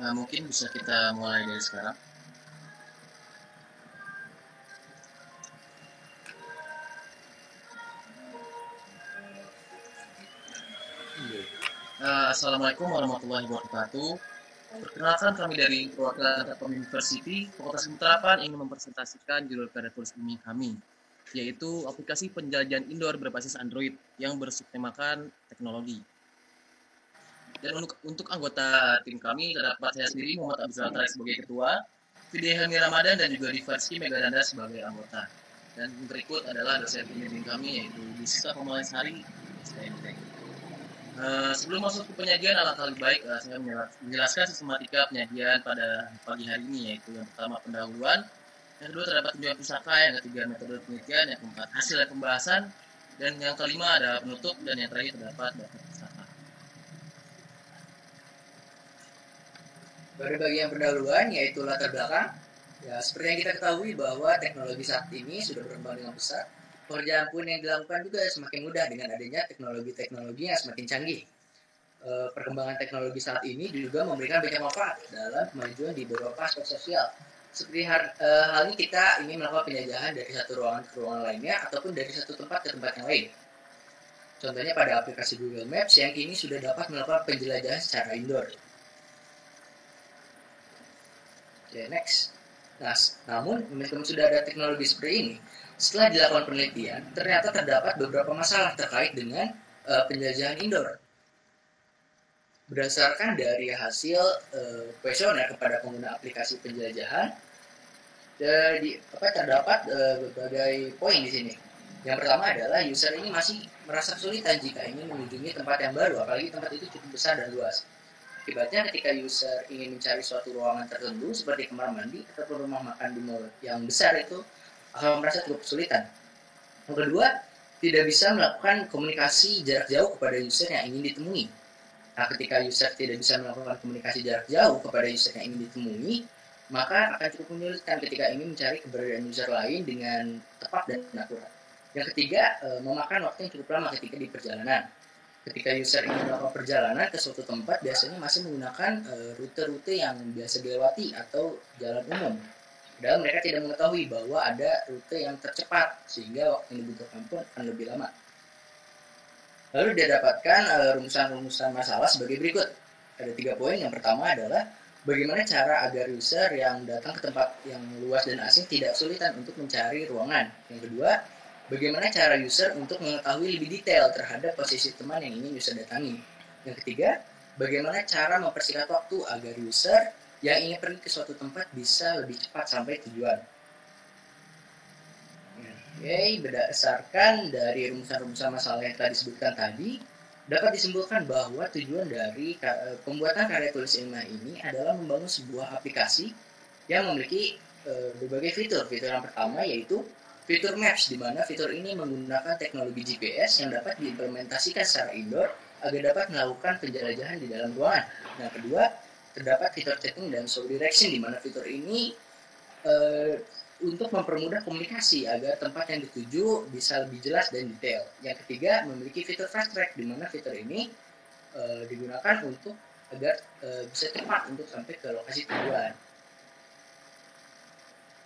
Mungkin bisa kita mulai dari sekarang. Assalamualaikum warahmatullahi wabarakatuh. Perkenalkan, kami dari perwakilan Telkom University Fakultas Penerapan ingin mempresentasikan judul karya tulis ilmiah kami, yaitu aplikasi penjelajahan indoor berbasis Android yang bersubtemakan teknologi. Dan untuk anggota tim kami terdapat saya sendiri, Muhammad Abdul Tarik sebagai ketua, Vidya Helmi Ramadan dan juga Divarsky Megadanda sebagai anggota. Dan berikut adalah dosen pembimbing kami, yaitu Bisa Pemalasari STMT. Sebelum masuk ke penyajian, alangkah lebih baik saya menjelaskan sistematika penyajian pada pagi hari ini, yaitu yang pertama pendahuluan, yang kedua terdapat tunjukan pusaka, yang ketiga metode penelitian, yang keempat hasil dari pembahasan, dan yang kelima ada penutup, dan yang terakhir terdapat daftar pusaka. Pada bagian pendahuluan, yaitu latar belakang, ya seperti yang kita ketahui bahwa teknologi saat ini sudah berkembang dengan pesat. Pekerjaan pun yang dilakukan juga semakin mudah dengan adanya teknologi-teknologi yang semakin canggih. Perkembangan teknologi saat ini juga memberikan banyak manfaat dalam kemajuan di beberapa aspek sosial. Seperti hal ini kita ingin melakukan penjajahan dari satu ruangan ke ruangan lainnya ataupun dari satu tempat ke tempat yang lain. Contohnya pada aplikasi Google Maps yang kini sudah dapat melakukan penjelajahan secara indoor. Oke, next. Nah, namun meskipun sudah ada teknologi seperti ini, setelah dilakukan penelitian, ternyata terdapat beberapa masalah terkait dengan penjelajahan indoor. Berdasarkan dari hasil kuesioner kepada pengguna aplikasi penjelajahan, terdapat berbagai poin di sini. Yang pertama adalah user ini masih merasa kesulitan jika ingin mengunjungi tempat yang baru, apalagi tempat itu cukup besar dan luas. Akibatnya ketika user ingin mencari suatu ruangan tertentu seperti kamar mandi ataupun rumah makan di mall yang besar itu akan merasa cukup kesulitan. Yang kedua, tidak bisa melakukan komunikasi jarak jauh kepada user yang ingin ditemui. Nah, ketika user tidak bisa melakukan komunikasi jarak jauh kepada user yang ingin ditemui, maka akan cukup menyulitkan ketika ingin mencari keberadaan user lain dengan tepat dan akurat. Yang ketiga, memakan waktu yang cukup lama ketika di perjalanan. Ketika user ingin melakukan perjalanan ke suatu tempat, biasanya masih menggunakan rute-rute yang biasa dilewati atau jalan umum. Padahal mereka tidak mengetahui bahwa ada rute yang tercepat, sehingga waktu yang dibutuhkan pun akan lebih lama. Lalu didapatkan rumusan-rumusan masalah sebagai berikut. Ada 3 poin. Yang pertama adalah bagaimana cara agar user yang datang ke tempat yang luas dan asing tidak kesulitan untuk mencari ruangan. Yang kedua, bagaimana cara user untuk mengetahui lebih detail terhadap posisi teman yang ingin user datangi. Yang ketiga, bagaimana cara mempersingkat waktu agar user yang ingin pergi ke suatu tempat bisa lebih cepat sampai tujuan. Oke, berdasarkan dari rumusan-rumusan masalah yang telah disebutkan tadi, dapat disimpulkan bahwa tujuan dari pembuatan karya tulis ilmiah ini adalah membangun sebuah aplikasi yang memiliki berbagai fitur. Fitur yang pertama yaitu fitur Maps, di mana fitur ini menggunakan teknologi GPS yang dapat diimplementasikan secara indoor agar dapat melakukan penjelajahan di dalam ruangan. Nah, kedua, terdapat fitur chatting dan show direction, di mana fitur ini untuk mempermudah komunikasi agar tempat yang dituju bisa lebih jelas dan detail. Yang ketiga, memiliki fitur fast track, di mana fitur ini digunakan untuk agar bisa cepat untuk sampai ke lokasi tujuan.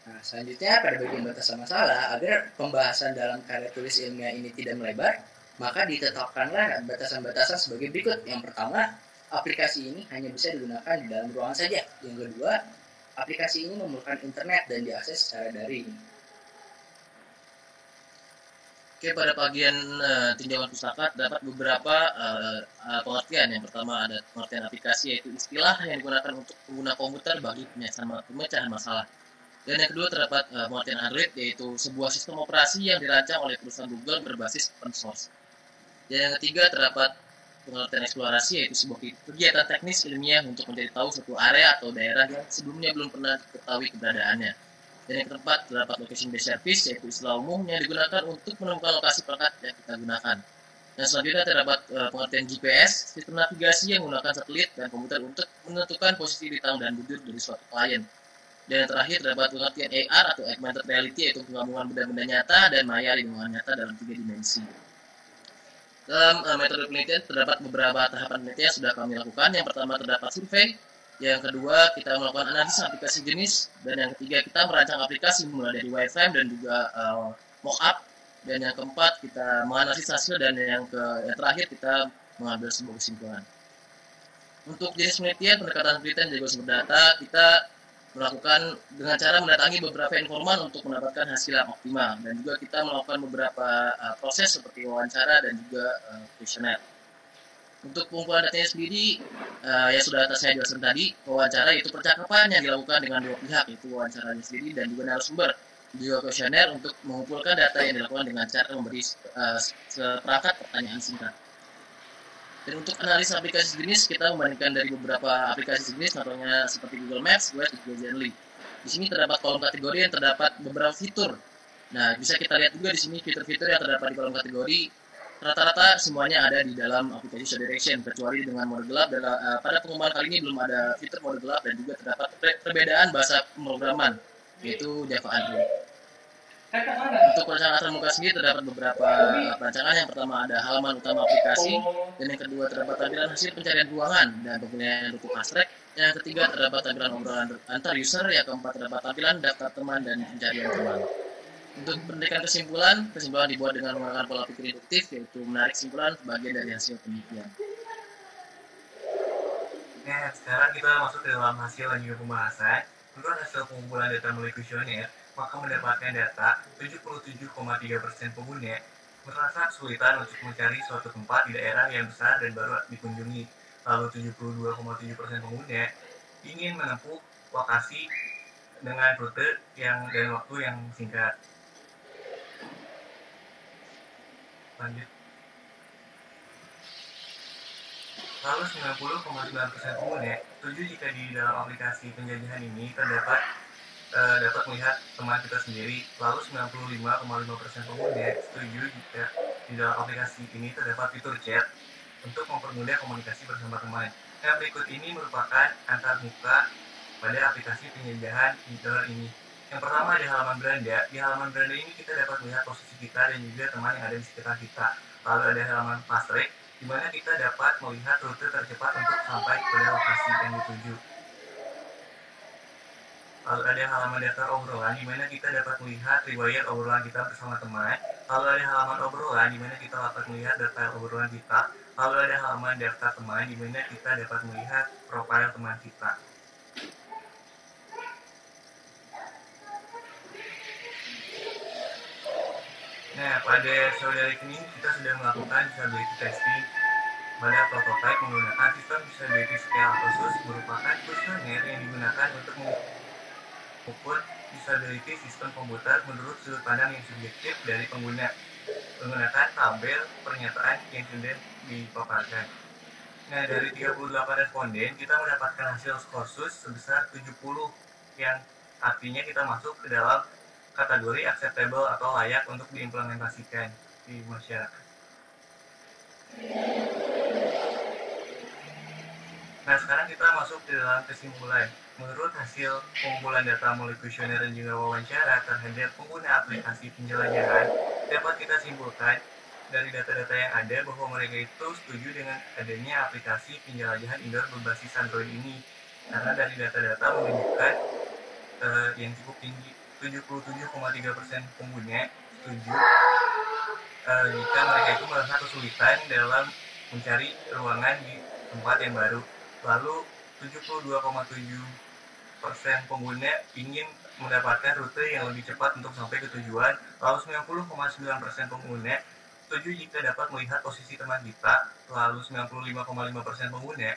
Nah, selanjutnya pada bagian batasan masalah, agar pembahasan dalam karya tulis ilmiah ini tidak melebar, maka ditetapkanlah batasan-batasan sebagai berikut. Yang pertama, aplikasi ini hanya bisa digunakan di dalam ruangan saja. Yang kedua, aplikasi ini memerlukan internet dan diakses secara daring. Oke, pada bagian tinjauan pustaka dapat beberapa pengertian. Yang pertama ada pengertian aplikasi, yaitu istilah yang digunakan untuk pengguna komputer bagi pemecahan masalah. Dan yang kedua terdapat pengertian Android, yaitu sebuah sistem operasi yang dirancang oleh perusahaan Google berbasis open source. Dan yang ketiga terdapat pengertian eksplorasi, yaitu sebuah kegiatan teknis ilmiah untuk mencari tahu suatu area atau daerah yang sebelumnya belum pernah diketahui keberadaannya. Dan yang keempat terdapat location based service, yaitu istilah umum yang digunakan untuk menemukan lokasi perangkat yang kita gunakan. Dan selanjutnya terdapat pengertian GPS, sistem navigasi yang menggunakan satelit dan komputer untuk menentukan posisi bintang dan bujur dari suatu klien. Dan yang terakhir terdapat pengertian AR atau augmented reality, yaitu penggabungan benda-benda nyata dan maya di lingkungan nyata dalam 3 dimensi. Dalam metode penelitian terdapat beberapa tahapan penelitian yang sudah kami lakukan. Yang pertama terdapat survei, Yang kedua, kita melakukan analisis aplikasi jenis. Dan yang ketiga, kita merancang aplikasi mulai dari wireframe dan juga mockup. Dan yang keempat, kita menganalisis hasil. Dan yang terakhir, kita mengambil sebuah kesimpulan. Untuk jenis penelitian, pendekatan penelitian dan juga sumber data, kita melakukan dengan cara mendatangi beberapa informan untuk mendapatkan hasil yang optimal. Dan juga kita melakukan beberapa proses seperti wawancara dan juga kuesioner. Untuk pengumpulan datanya sendiri, yang sudah saya jelaskan tadi, wawancara itu percakapan yang dilakukan dengan dua pihak, yaitu wawancaranya sendiri dan juga narasumber. Juga kuesioner untuk mengumpulkan data yang dilakukan dengan cara memberi seperangkat pertanyaan singkat. Dan untuk analisa aplikasi jenis, kita membandingkan dari beberapa aplikasi jenis, contohnya seperti Google Maps, Waze, dan juga Zenly. Di sini terdapat kolom kategori yang terdapat beberapa fitur. Nah, bisa kita lihat juga di sini fitur-fitur yang terdapat di kolom kategori. Rata-rata semuanya ada di dalam aplikasi Show Direction, kecuali dengan mode gelap. Dan pada pengumuman kali ini belum ada fitur mode gelap dan juga terdapat perbedaan bahasa pemrograman, yaitu Java Android. Untuk perancangan antar muka sendiri terdapat beberapa perancangan. Yang pertama ada halaman utama aplikasi, dan yang kedua terdapat tampilan hasil pencarian ruangan dan pemilihan rute fast track. Yang ketiga terdapat tampilan obrolan antar user. Yang keempat terdapat tampilan daftar teman dan pencarian teman. Untuk pendidikan kesimpulan dibuat dengan menggunakan pola pikir induktif, yaitu menarik kesimpulan bagian dari hasil penelitian. Nah, sekarang kita masuk ke dalam hasil dan juga pembahasan. Menurut hasil pengumpulan data melalui kuesioner, maka mendapatkan data 77,3% pengguna merasa kesulitan untuk mencari suatu tempat di daerah yang besar dan baru dikunjungi. Lalu 72,7% pengguna ingin menempuh lokasi dengan rute dan waktu yang singkat. Lanjut. Lalu 90,9% pengguna setuju jika di dalam aplikasi penjajahan ini dapat melihat teman kita sendiri. Lalu 95,5% pengguna setuju jika di dalam aplikasi ini terdapat fitur chat untuk mempermudah komunikasi bersama teman. Nah, berikut ini merupakan antar muka pada aplikasi penjajahan ini. Yang pertama ada halaman beranda. Di halaman beranda ini kita dapat melihat posisi kita dan juga teman yang ada di sekitar kita. Lalu ada halaman fast track, di mana kita dapat melihat rute tercepat untuk sampai kepada lokasi yang dituju. Lalu ada halaman daftar obrolan, di mana kita dapat melihat riwayat obrolan kita bersama teman. Lalu ada halaman obrolan, di mana kita dapat melihat daftar obrolan kita. Lalu ada halaman daftar teman, di mana kita dapat melihat profil teman kita. Nah, pada Show ini kita sudah melakukan usability testing pada prototipe menggunakan sistem usability scale khusus, merupakan kuesioner yang digunakan untuk mengukur usability sistem komputer menurut sudut pandang yang subjektif dari pengguna menggunakan tabel pernyataan yang sudah dipaparkan. Nah, dari 38 responden kita mendapatkan hasil kursus sebesar 70, yang artinya kita masuk ke dalam kategori acceptable atau layak untuk diimplementasikan di masyarakat. Nah, sekarang kita masuk ke dalam kesimpulan. Menurut hasil pengumpulan data melalui kuesioner dan juga wawancara terhadap pengguna aplikasi penjelajahan, dapat kita simpulkan dari data-data yang ada bahwa mereka itu setuju dengan adanya aplikasi penjelajahan indoor berbasis Android ini. Karena dari data-data menunjukkan yang cukup tinggi, 77,3% pengguna setuju jika mereka itu merasa kesulitan dalam mencari ruangan di tempat yang baru. Lalu 72,7% pengguna ingin mendapatkan rute yang lebih cepat untuk sampai ke tujuan. Lalu 90,9% pengguna setuju jika dapat melihat posisi teman kita. Lalu 95,5% pengguna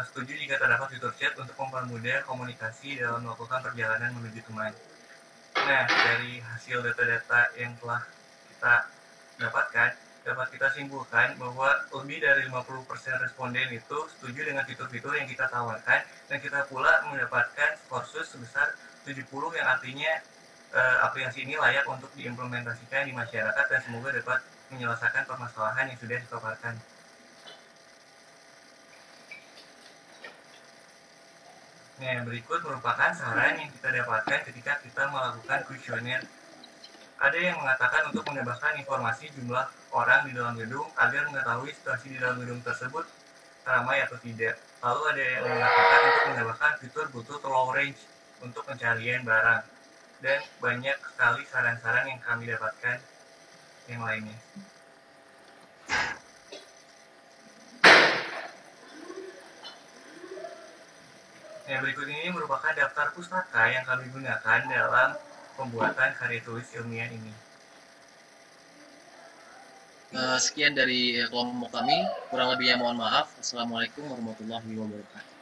setuju jika terdapat fitur chat untuk mempermudah komunikasi dalam melakukan perjalanan menuju teman. Nah, dari hasil data-data yang telah kita dapatkan, dapat kita simpulkan bahwa lebih dari 50% responden itu setuju dengan fitur-fitur yang kita tawarkan, dan kita pula mendapatkan kursus sebesar 70, yang artinya aplikasi ini layak untuk diimplementasikan di masyarakat dan semoga dapat menyelesaikan permasalahan yang sudah dipaparkan. Nah, berikut merupakan saran yang kita dapatkan ketika kita melakukan kuesioner. Ada yang mengatakan untuk menambahkan informasi jumlah orang di dalam gedung agar mengetahui situasi di dalam gedung tersebut ramai atau tidak. Lalu ada yang mengatakan untuk menambahkan fitur butuh long range untuk pencarian barang. Dan banyak sekali saran-saran yang kami dapatkan yang lainnya. Yang berikut ini merupakan daftar pustaka yang kami gunakan dalam pembuatan karya tulis ilmiah ini. Sekian dari kelompok kami, kurang lebihnya mohon maaf. Assalamualaikum warahmatullahi wabarakatuh.